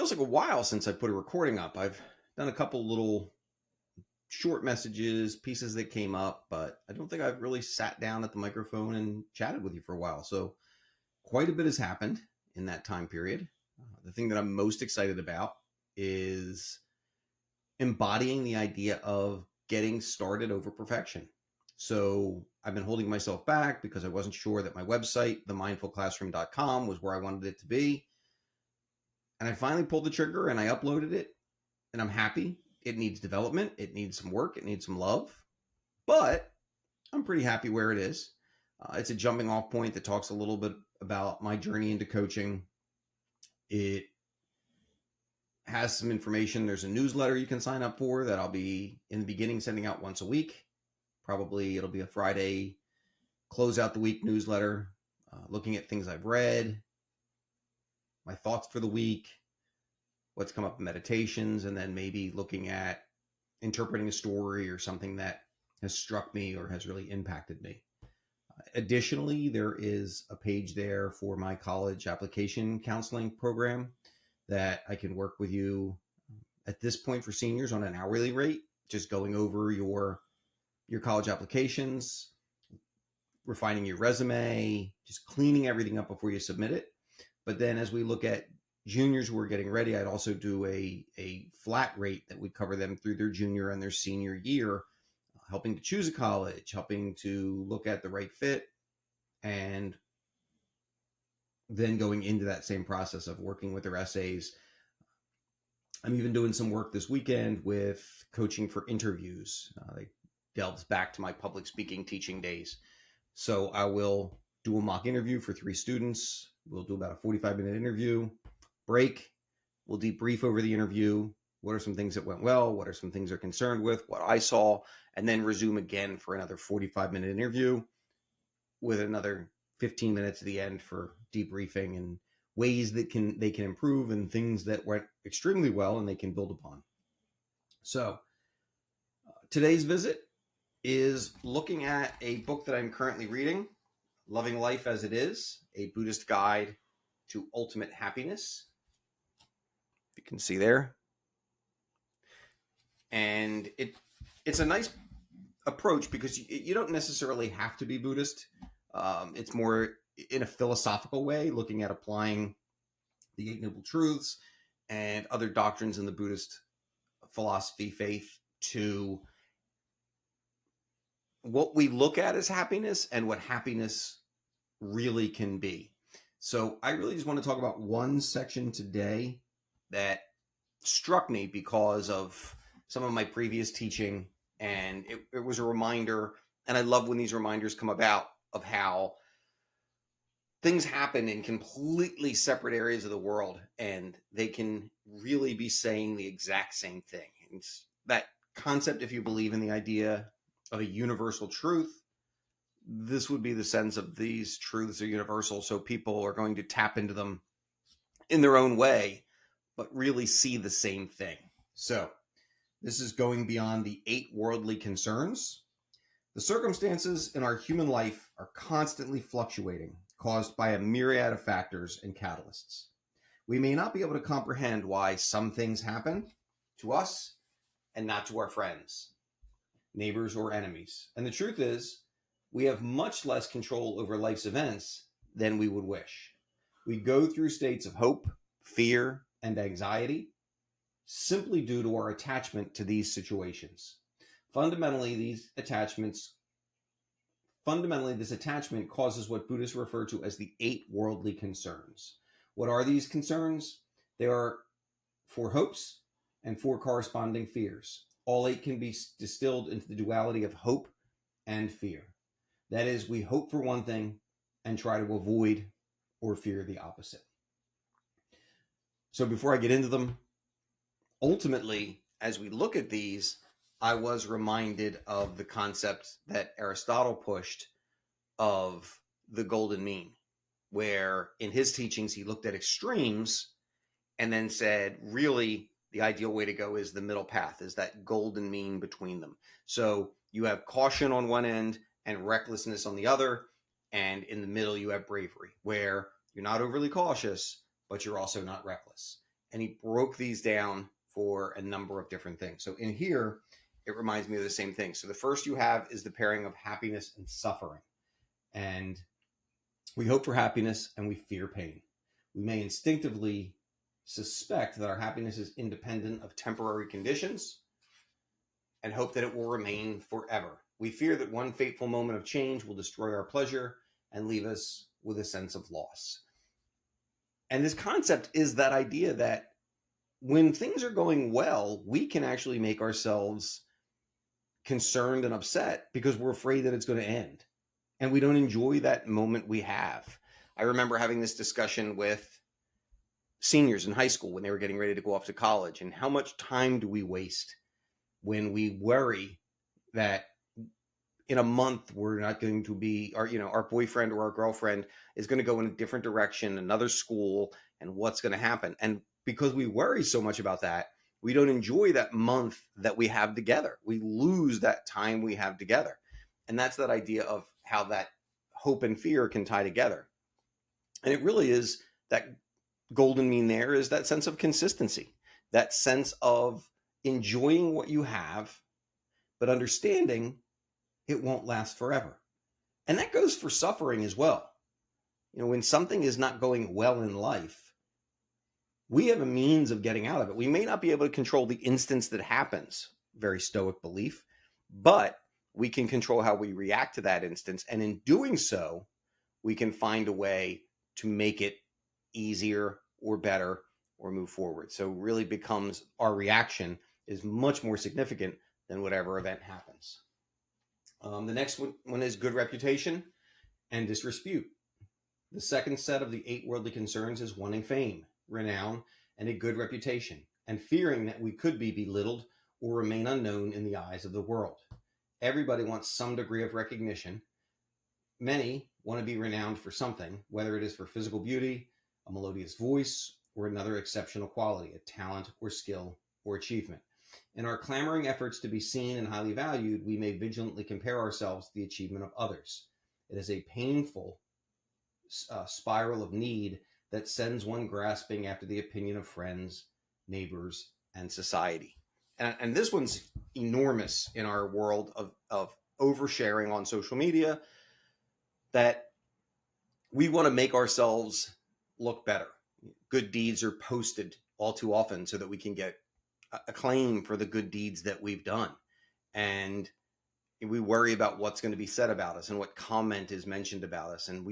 feels like a while since I put a recording up. I've done a couple little short messages, pieces that came up, but I don't think I've really sat down at the microphone and chatted with you for a while. So quite a bit has happened in that time period. The thing that I'm most excited about is embodying the idea of getting started over perfection. So I've been holding myself back because I wasn't sure that my website, themindfulclassroom.com, was where I wanted it to be. And I finally pulled the trigger and I uploaded it, and I'm happy. It needs development. It needs some work. It needs some love, but I'm pretty happy where it is. It's a jumping off point that talks a little bit about my journey into coaching. It has some information. There's a newsletter you can sign up for that I'll be in the beginning sending out once a week. Probably it'll be a Friday close out the week newsletter, looking at things I've read, my thoughts for the week, what's come up in meditations, and then maybe looking at interpreting a story or something that has struck me or has really impacted me. Additionally, there is a page there for my college application counseling program that I can work with you at this point for seniors on an hourly rate, just going over your college applications, refining your resume, just cleaning everything up before you submit it. But then as we look at juniors who are getting ready, I'd also do a flat rate that would cover them through their junior and their senior year, helping to choose a college, helping to look at the right fit, and then going into that same process of working with their essays. I'm even doing some work this weekend with coaching for interviews. It delves back to my public speaking teaching days. So I will do a mock interview for 3 students. We'll do about a 45-minute interview, break. We'll debrief over the interview. What are some things that went well? What are some things they're concerned with? What I saw, and then resume again for another 45-minute interview with another 15 minutes at the end for debriefing and ways that they can improve and things that went extremely well and they can build upon. So today's visit is looking at a book that I'm currently reading, Loving Life as It Is, a Buddhist guide to ultimate happiness. You can see there. And it's a nice approach because you don't necessarily have to be Buddhist. It's more in a philosophical way, looking at applying the Eight Noble Truths and other doctrines in the Buddhist philosophy faith to what we look at as happiness and what happiness really can be. So I really just want to talk about one section today that struck me because of some of my previous teaching, and it was a reminder, and I love when these reminders come about of how things happen in completely separate areas of the world, and they can really be saying the exact same thing. And that concept, if you believe in the idea of a universal truth, this would be the sense of these truths are universal, so people are going to tap into them in their own way, but really see the same thing. So this is going beyond the 8 worldly concerns. The circumstances in our human life are constantly fluctuating, caused by a myriad of factors and catalysts. We may not be able to comprehend why some things happen to us and not to our friends, neighbors, or enemies. And the truth is, we have much less control over life's events than we would wish. We go through states of hope, fear, and anxiety simply due to our attachment to these situations. Fundamentally, this attachment causes what Buddhists refer to as the 8 worldly concerns. What are these concerns? They are 4 hopes and 4 corresponding fears. All 8 can be distilled into the duality of hope and fear. That is, we hope for one thing and try to avoid or fear the opposite. So before I get into them, ultimately, as we look at these, I was reminded of the concept that Aristotle pushed of the golden mean, where in his teachings, he looked at extremes and then said, really, the ideal way to go is the middle path, is that golden mean between them. So you have caution on one end and recklessness on the other. And in the middle, you have bravery, where you're not overly cautious, but you're also not reckless. and he broke these down for a number of different things. So in here, it reminds me of the same thing. So the first you have is the pairing of happiness and suffering. And we hope for happiness and we fear pain. We may instinctively suspect that our happiness is independent of temporary conditions and hope that it will remain forever. We fear that one fateful moment of change will destroy our pleasure and leave us with a sense of loss. And this concept is that idea that when things are going well, we can actually make ourselves concerned and upset because we're afraid that it's going to end. And we don't enjoy that moment we have. I remember having this discussion with seniors in high school when they were getting ready to go off to college, and how much time do we waste when we worry that in a month we're not going to be, our boyfriend or our girlfriend is going to go in a different direction, another school, and what's going to happen. And because we worry so much about that, we don't enjoy that month that we have together. We lose that time we have together. And that's that idea of how that hope and fear can tie together. And it really is that golden mean there is that sense of consistency, that sense of enjoying what you have, but understanding it won't last forever. And that goes for suffering as well. When something is not going well in life, we have a means of getting out of it. We may not be able to control the instance that happens, very stoic belief, but we can control how we react to that instance. And in doing so, we can find a way to make it easier or better or move forward. So it really becomes our reaction is much more significant than whatever event happens. The next one is good reputation and disrepute. The second set of the 8 worldly concerns is wanting fame, renown, and a good reputation, and fearing that we could be belittled or remain unknown in the eyes of the world. Everybody wants some degree of recognition. Many want to be renowned for something, whether it is for physical beauty, a melodious voice, or another exceptional quality, a talent or skill or achievement. In our clamoring efforts to be seen and highly valued, we may vigilantly compare ourselves to the achievement of others. It is a painful spiral of need that sends one grasping after the opinion of friends, neighbors, and society. And this one's enormous in our world of oversharing on social media, that we want to make ourselves look better. Good deeds are posted all too often so that we can get acclaim for the good deeds that we've done. And we worry about what's going to be said about us and what comment is mentioned about us. And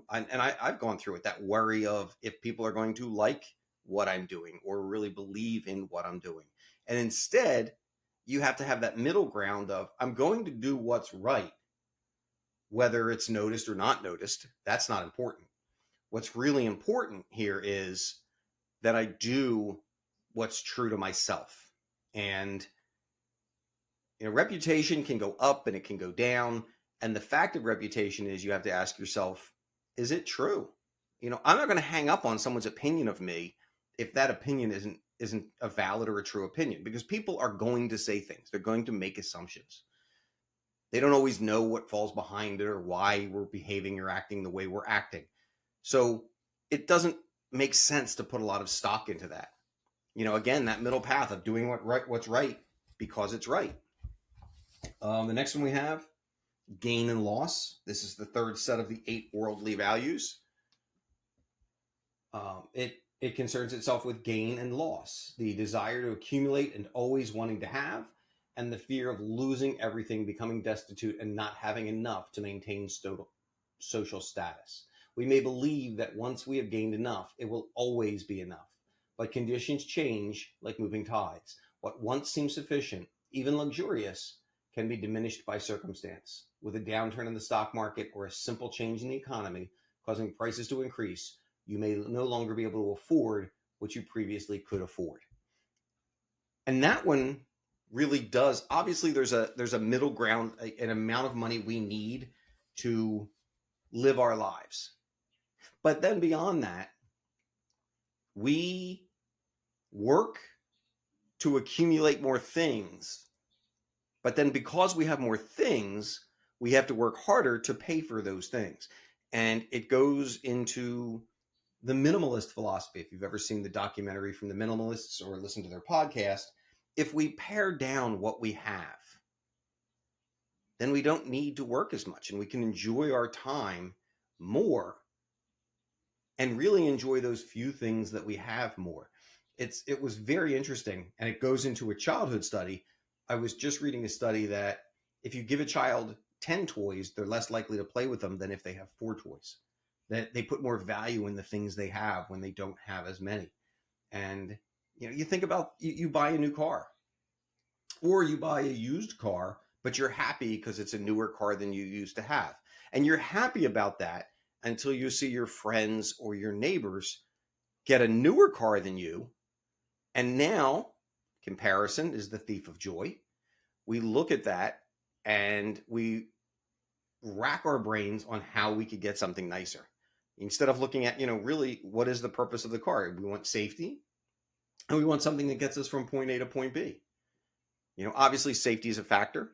I've gone through it, that worry of if people are going to like what I'm doing or really believe in what I'm doing. And instead, you have to have that middle ground of, I'm going to do what's right, whether it's noticed or not noticed. That's not important. What's really important here is that I do what's true to myself. And reputation can go up and it can go down. And the fact of reputation is you have to ask yourself, is it true? I'm not going to hang up on someone's opinion of me if that opinion isn't a valid or a true opinion, because people are going to say things. They're going to make assumptions. They don't always know what falls behind it or why we're behaving or acting the way we're acting. So it doesn't make sense to put a lot of stock into that. Again, that middle path of doing what's right because it's right. The next one we have, gain and loss. This is the third set of the 8 worldly values. It concerns itself with gain and loss, the desire to accumulate and always wanting to have, and the fear of losing everything, becoming destitute, and not having enough to maintain social status. We may believe that once we have gained enough, it will always be enough. But conditions change like moving tides. What once seemed sufficient, even luxurious, can be diminished by circumstance. With a downturn in the stock market or a simple change in the economy causing prices to increase, you may no longer be able to afford what you previously could afford. And that one really does. Obviously, there's a middle ground, an amount of money we need to live our lives. But then beyond that, we work to accumulate more things. But then because we have more things, we have to work harder to pay for those things. And it goes into the minimalist philosophy, if you've ever seen the documentary from the minimalists or listened to their podcast, if we pare down what we have, then we don't need to work as much and we can enjoy our time more and really enjoy those few things that we have more. It was very interesting, and it goes into a childhood study. I was just reading a study that if you give a child 10 toys, they're less likely to play with them than if they have 4 toys. That they put more value in the things they have when they don't have as many. And you think about you buy a new car or you buy a used car, but you're happy because it's a newer car than you used to have. And you're happy about that until you see your friends or your neighbors get a newer car than you. And now comparison is the thief of joy. We look at that and we rack our brains on how we could get something nicer. Instead of looking at, really what is the purpose of the car? We want safety and we want something that gets us from point A to point B. Obviously safety is a factor.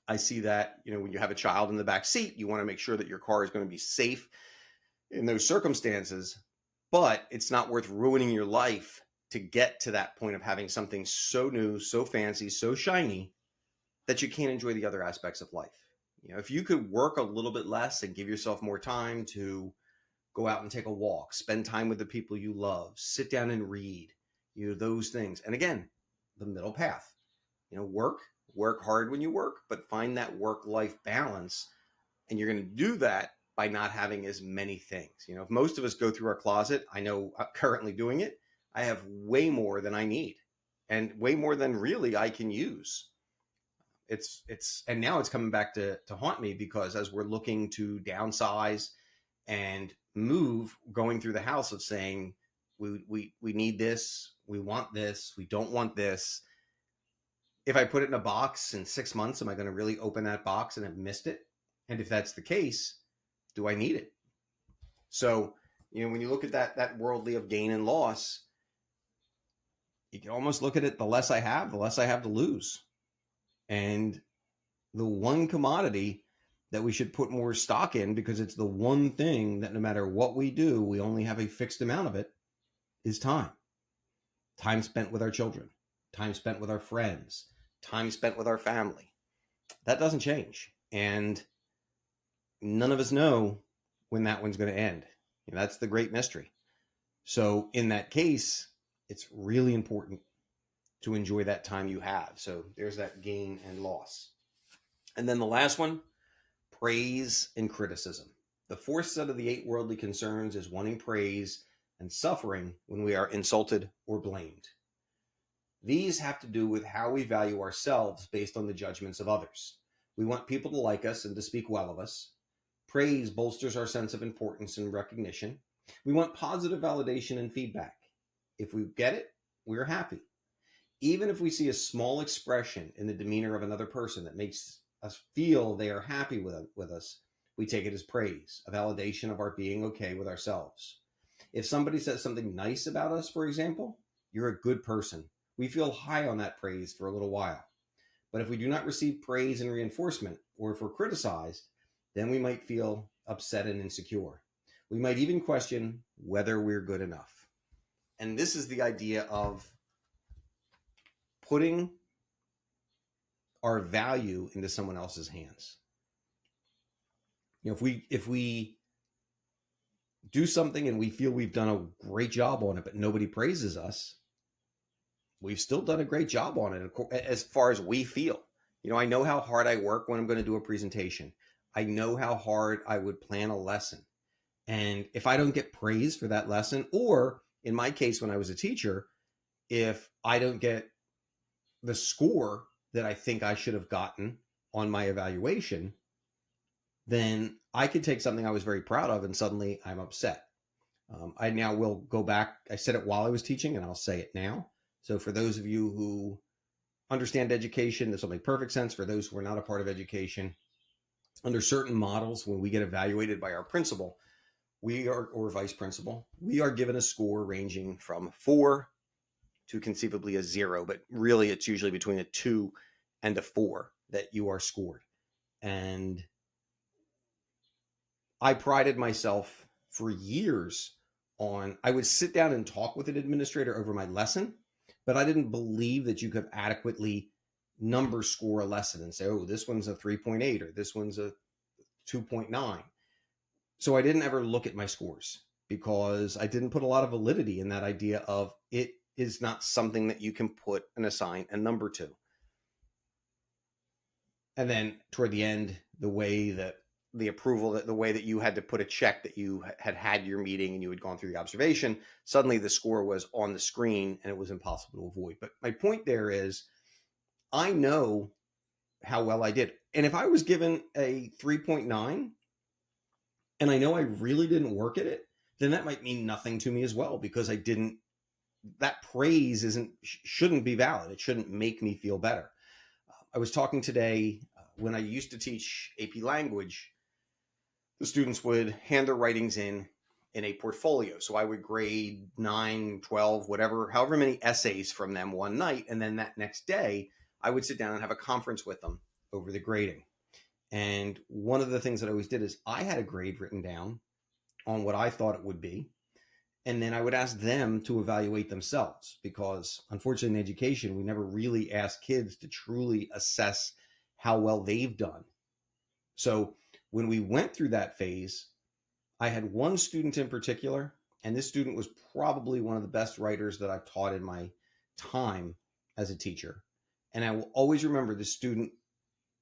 I see that, when you have a child in the back seat, you want to make sure that your car is going to be safe in those circumstances, but it's not worth ruining your life to get to that point of having something so new, so fancy, so shiny that you can't enjoy the other aspects of life. If you could work a little bit less and give yourself more time to go out and take a walk, spend time with the people you love, sit down and read, those things. And again, the middle path, work hard when you work, but find that work-life balance. And you're going to do that by not having as many things. If most of us go through our closet, I know I'm currently doing it, I have way more than I need and way more than really I can use. And now it's coming back to haunt me, because as we're looking to downsize and move, going through the house of saying, we need this, we want this, we don't want this. If I put it in a box in 6 months, am I going to really open that box and have missed it? And if that's the case, do I need it? So, when you look at that worldly of gain and loss, you can almost look at it, the less I have, the less I have to lose. And the one commodity that we should put more stock in, because it's the one thing that no matter what we do, we only have a fixed amount of it, is time. Time spent with our children, time spent with our friends, time spent with our family. That doesn't change. And none of us know when that one's going to end. That's the great mystery. So in that case, it's really important to enjoy that time you have. So there's that gain and loss. And then the last one, praise and criticism. The fourth set of the 8 worldly concerns is wanting praise and suffering when we are insulted or blamed. These have to do with how we value ourselves based on the judgments of others. We want people to like us and to speak well of us. Praise bolsters our sense of importance and recognition. We want positive validation and feedback. If we get it, we're happy. Even if we see a small expression in the demeanor of another person that makes us feel they are happy with us, we take it as praise, a validation of our being okay with ourselves. If somebody says something nice about us, for example, you're a good person. We feel high on that praise for a little while. But if we do not receive praise and reinforcement, or if we're criticized, then we might feel upset and insecure. We might even question whether we're good enough. And this is the idea of putting our value into someone else's hands. If we do something and we feel we've done a great job on it, but nobody praises us, we've still done a great job on it as far as we feel. I know how hard I work when I'm going to do a presentation. I know how hard I would plan a lesson. And if I don't get praise for that lesson, or in my case, when I was a teacher, if I don't get the score that I think I should have gotten on my evaluation, then I could take something I was very proud of and suddenly I'm upset. I now will go back. I said it while I was teaching and I'll say it now. So for those of you who understand education, this will make perfect sense. For those who are not a part of education, under certain models, when we get evaluated by our principal, or vice principal, we are given a score ranging from 4 to conceivably a 0, but really it's usually between a 2 and a 4 that you are scored. And I prided myself for years I would sit down and talk with an administrator over my lesson, but I didn't believe that you could adequately number score a lesson and say, oh, this one's a 3.8 or this one's a 2.9. So I didn't ever look at my scores because I didn't put a lot of validity in that idea of it is not something that you can put and assign a number to. And then toward the end, the way that the approval, that the way that you had to put a check that you had your meeting and you had gone through the observation, suddenly the score was on the screen and it was impossible to avoid. But my point there is, I know how well I did. And if I was given a 3.9 and I know I really didn't work at it, then that might mean nothing to me as well, because that praise shouldn't be valid. It shouldn't make me feel better. I was talking today, when I used to teach AP language, the students would hand their writings in a portfolio. So I would grade 9, 12, whatever, however many essays from them one night. And then that next day, I would sit down and have a conference with them over the grading. And one of the things that I always did is I had a grade written down on what I thought it would be. And then I would ask them to evaluate themselves, because unfortunately in education, we never really ask kids to truly assess how well they've done. So when we went through that phase, I had one student in particular, and this student was probably one of the best writers that I've taught in my time as a teacher. And I will always remember the student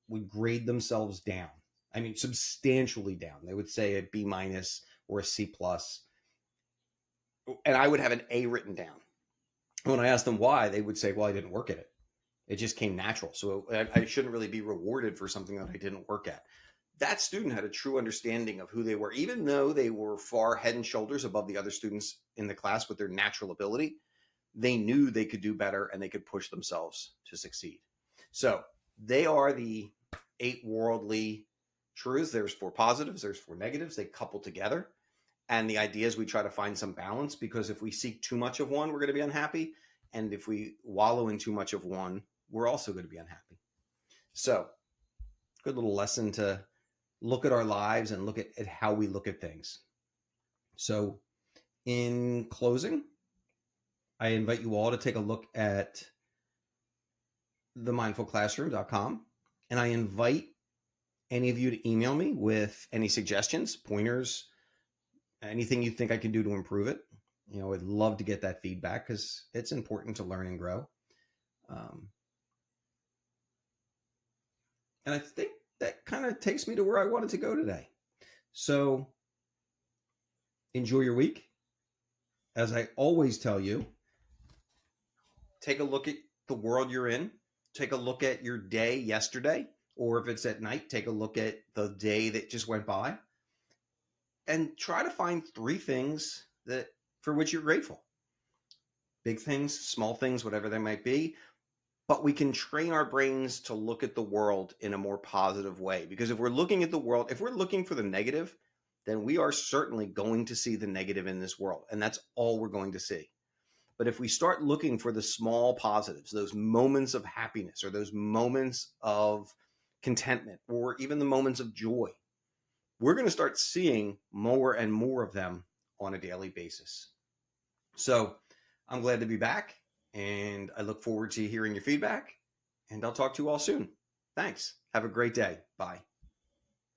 would grade themselves down. I mean, substantially down. They would say a B- or a C+. And I would have an A written down. When I asked them why, they would say, well, I didn't work at it. It just came natural. So I shouldn't really be rewarded for something that I didn't work at. That student had a true understanding of who they were, even though they were far head and shoulders above the other students in the class with their natural ability. They knew they could do better and they could push themselves to succeed. So they are the 8 worldly truths. There's 4 positives, there's 4 negatives. They couple together. And the idea is we try to find some balance, because if we seek too much of one, we're going to be unhappy. And if we wallow in too much of one, we're also going to be unhappy. So, good little lesson to look at our lives and look at how we look at things. So, in closing, I invite you all to take a look at themindfulclassroom.com. And I invite any of you to email me with any suggestions, pointers, anything you think I can do to improve it. I'd love to get that feedback, because it's important to learn and grow. And I think that kind of takes me to where I wanted to go today. So enjoy your week. As I always tell you, take a look at the world you're in. Take a look at your day yesterday, or if it's at night, take a look at the day that just went by, and try to find 3 things for which you're grateful. Big things, small things, whatever they might be. But we can train our brains to look at the world in a more positive way. Because if we're looking at the world, if we're looking for the negative, then we are certainly going to see the negative in this world. And that's all we're going to see. But if we start looking for the small positives, those moments of happiness, or those moments of contentment, or even the moments of joy, we're going to start seeing more and more of them on a daily basis. So I'm glad to be back, and I look forward to hearing your feedback, and I'll talk to you all soon. Thanks. Have a great day. Bye.